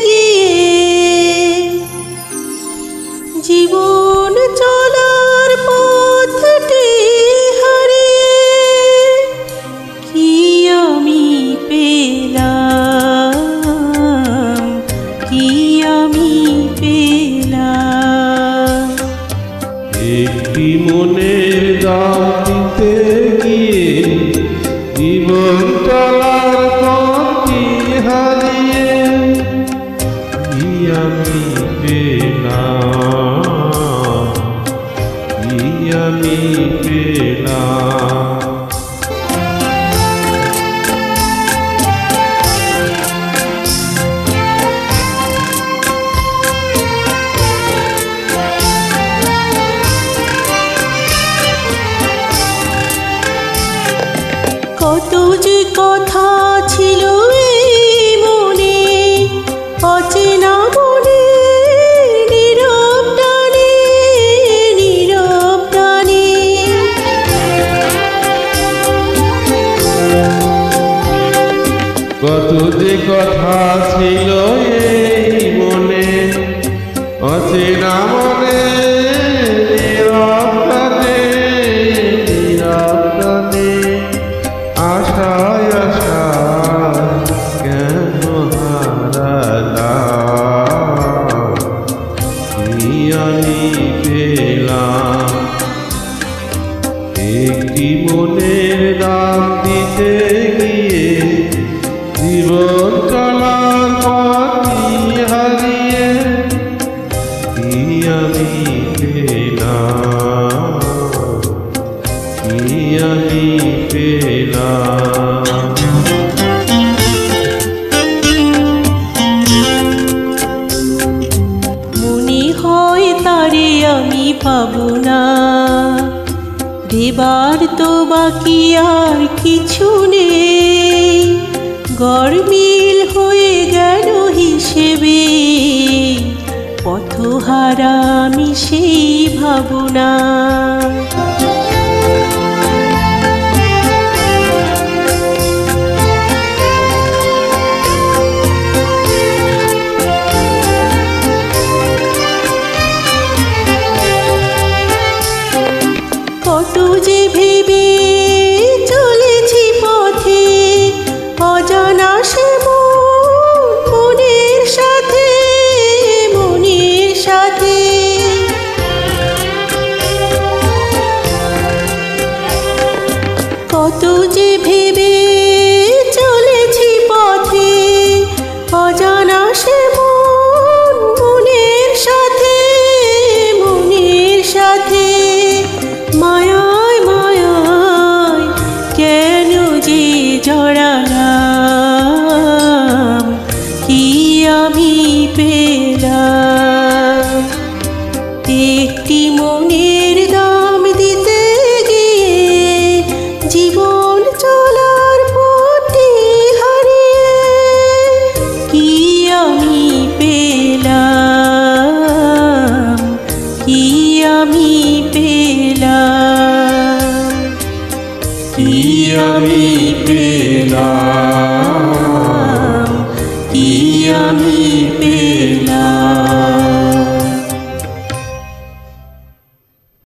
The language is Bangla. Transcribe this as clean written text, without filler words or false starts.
গিয়ে জীবন চলার পথটি হারিয়ে কি আমি পেলাম, কি আমি পেলাম। একটি মনের দাম দিতে গিয়ে জীবন চলার পথটি হারিয়ে কি আমি পেলাম, কি আমি পেলাম। কত যে কথা ছিল এই মনে, অচেনা মনে, নীরব টানে, নীরব টানে। কত যে কথা ছিল এই মনে, অচেনা মনে, নীরব টানে, নীরব টানে। আশায় আশায় কেন হারালাম, কি আমি পেলাম। একটি মনের দাম দিতে গিয়ে জীবন চলার পথটি হারিয়ে কি আমি পেলাম, কি আমি পেলাম। মনে হয় তারে আমি পাবো না, দেবার তো বাকি আর কিছু নেই। গরমিল হয়ে গেল হিসেবে, পথহারা আমি সেই ভাবনা। কত যে ভেবে চলেছি পথে, অজানা সে মনের সাথে, মনের সাথে। কত যে ভেবে চলেছি পথে, অজানা সে মনের সাথে, মনের সাথে। মায়ায় মায়ায় কেন যে জড়ালাম, কি আমি পেলাম। একটি মনের দাম দিতে গিয়ে জীবন চলার পথটি হারিয়ে কি আমি পেলাম, কি আমি পেলাম, কি আমি পেলাম, কি আমি পেলাম।